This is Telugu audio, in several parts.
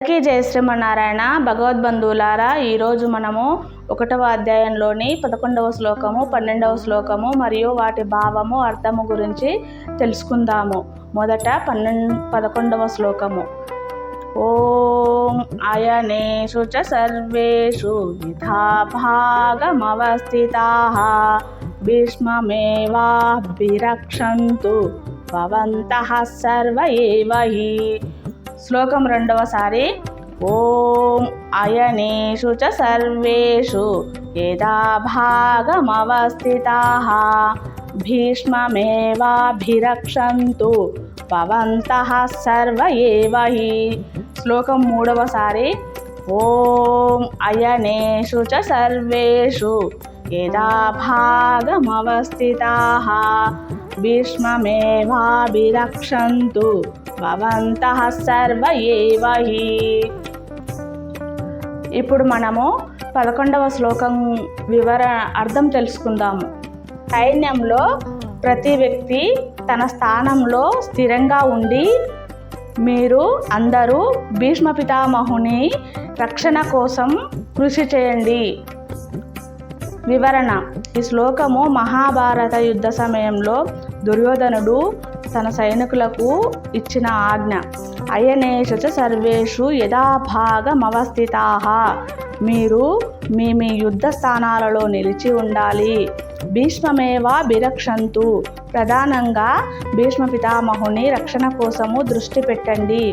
జయ శ్రీమన్నారాయణ. భగవద్బంధువులారా, ఈరోజు మనము 1వ అధ్యాయంలోని 11వ శ్లోకము, 12వ శ్లోకము మరియు వాటి భావము, అర్థము గురించి తెలుసుకుందాము. మొదట 11వ శ్లోకము. ఓం అయనేషు చ సర్వేషు యథా భాగమవస్థితాః భీష్మమేవాభిరక్షन्तు భవంతః సర్వ ఏవ హి. శ్లోకం రెండవసారి. ఓం అయనేషు చ సర్వేషు యథా భాగమవస్థితాః భీష్మమేవాభిరక్షन्तు భవంతః సర్వ ఏవ హి. శ్లోకం మూడవసారి. ఓం అయనేషు చ సర్వేషు యథా భాగమవస్థితాః భీష్మమేవాభిరక్షन्तు భవంతః సర్వ ఏవ హి. ఇప్పుడు మనము 11వ శ్లోకం అర్థం తెలుసుకుందాము. సైన్యంలో ప్రతి వ్యక్తి తన స్థానంలో స్థిరంగా ఉండి మీరు అందరూ భీష్మ పితామహుని రక్షణ కోసం కృషి చేయండి. వివరణ. ఈ శ్లోకము మహాభారత యుద్ధ సమయంలో దుర్యోధనుడు తన సైనికులకు ఇచ్చిన ఆజ్ఞ. అయనేషు చ సర్వేషు యథా భాగమవస్థితాః, మీరు మీ యుద్ధ స్థానాలలో నిలిచి ఉండాలి. భీష్మమేవాభిరక్షन्तు, ప్రధానంగా భీష్మ పితామహుని రక్షణ కోసము దృష్టి పెట్టండి.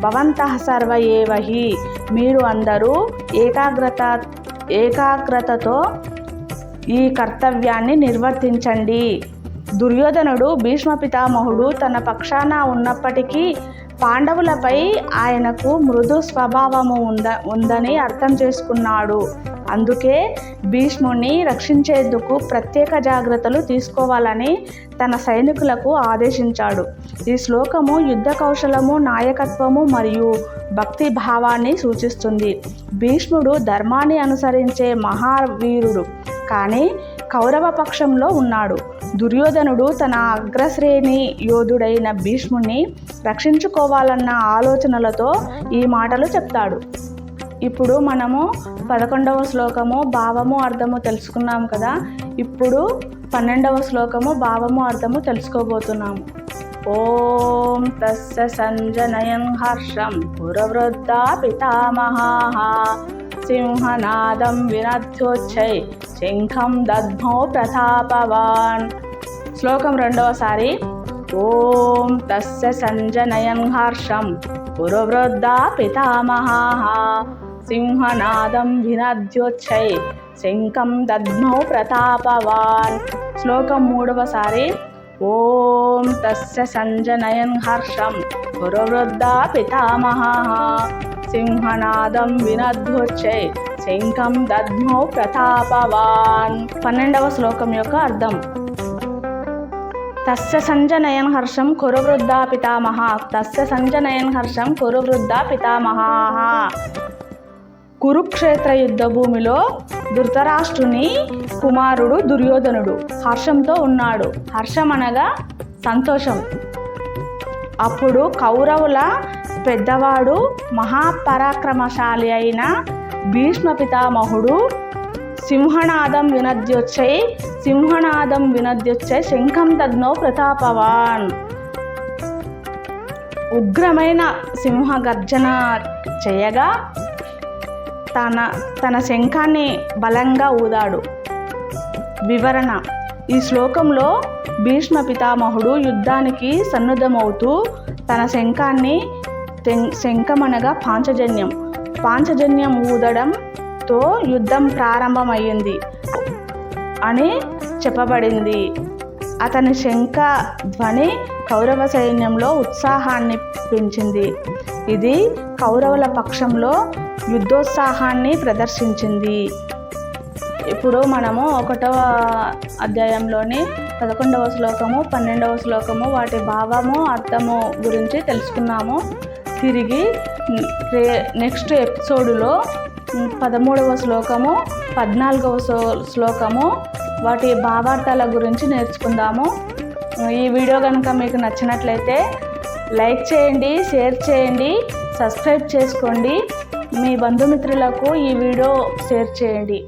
భవంతః సర్వ ఏవ హి, మీరు అందరూ ఏకాగ్రతతో ఈ కర్తవ్యాన్ని నిర్వర్తించండి. దుర్యోధనుడు భీష్మ పితామహుడు తన పక్షాన ఉన్నప్పటికీ పాండవులపై ఆయనకు మృదు స్వభావము ఉందని అర్థం చేసుకున్నాడు. అందుకే భీష్ముని రక్షించేందుకు ప్రత్యేక జాగ్రత్తలు తీసుకోవాలని తన సైనికులకు ఆదేశించాడు. ఈ శ్లోకము యుద్ధ కౌశలము, నాయకత్వము మరియు భక్తి భావాన్ని సూచిస్తుంది. భీష్ముడు ధర్మాన్ని అనుసరించే మహావీరుడు, కానీ కౌరవ పక్షంలో ఉన్నాడు. దుర్యోధనుడు తన అగ్రశ్రేణి యోధుడైన భీష్ముని రక్షించుకోవాలన్న ఆలోచనలతో ఈ మాటలు చెప్తాడు. ఇప్పుడు మనము 11వ శ్లోకము భావము, అర్థము తెలుసుకున్నాం కదా. ఇప్పుడు 12వ శ్లోకము భావము, అర్థము తెలుసుకోబోతున్నాము. ఓం తస్య సంజనయన్ హర్షం పురవృద్ధా పితామహాః సింహనాదం వినద్యోచ్చై శంఖం దద్మో ప్రతాపవాన్. శ్లోకం రెండవసారి. ఓం తస్య సంజనయన్ హర్షం పురవృద్ధా పితామహాః సింహనాదం వినద్యోచ్చై శంఖం దద్మో ప్రతాపవాన్. శ్లోకం మూడవసారి. ఓం తస్య సంజనయన్ హర్షం పురవృద్ధా పితామహాః సింహనాదం వినద్యోచ్చై శంఖం దద్మో ప్రతాపవాన్. 12వ శ్లోకం యొక్క అర్థం. తస్య సంజనయన్ హర్షం కురువృద్ధా పితామహాః, తస్య సంజనయన్ హర్షం కురువృద్ధా పితామహాః. కురుక్షేత్ర యుద్ధ భూమిలో ధృతరాష్ట్రుని కుమారుడు దుర్యోధనుడు హర్షంతో ఉన్నాడు. హర్షం అనగా సంతోషం. అప్పుడు కౌరవుల పెద్దవాడు మహాపరాక్రమశాలి అయిన భీష్మ పితామహుడు సింహనాదం వినద్యోచ్చై శంఖం దద్మో ప్రతాపవాన్. ఉగ్రమైన సింహ గర్జన చేయగా తన శంఖాన్ని బలంగా ఊదాడు. వివరణ. ఈ శ్లోకంలో భీష్మ పితామహుడు యుద్ధానికి సన్నద్ధమవుతూ తన శంఖమనగా పాంచజన్యం ఊదడంతో యుద్ధం ప్రారంభమైంది అని చెప్పబడింది. అతని శంఖ ధ్వని కౌరవ సైన్యంలో ఉత్సాహాన్ని పెంచింది. ఇది కౌరవుల పక్షంలో యుద్ధోత్సాహాన్ని ప్రదర్శించింది. ఇప్పుడు మనము 1వ అధ్యాయంలోని 11వ శ్లోకము, 12వ శ్లోకము వాటి భావము, అర్థము గురించి తెలుసుకున్నాము. తిరిగి నెక్స్ట్ ఎపిసోడులో 13వ శ్లోకము, 14వ శ్లోకము వాటి భావార్థాల గురించి నేర్చుకుందాము. ఈ వీడియో కనుక మీకు నచ్చినట్లయితే లైక్ చేయండి, షేర్ చేయండి, సబ్స్క్రైబ్ చేసుకోండి. మీ బంధుమిత్రులకు ఈ వీడియో షేర్ చేయండి.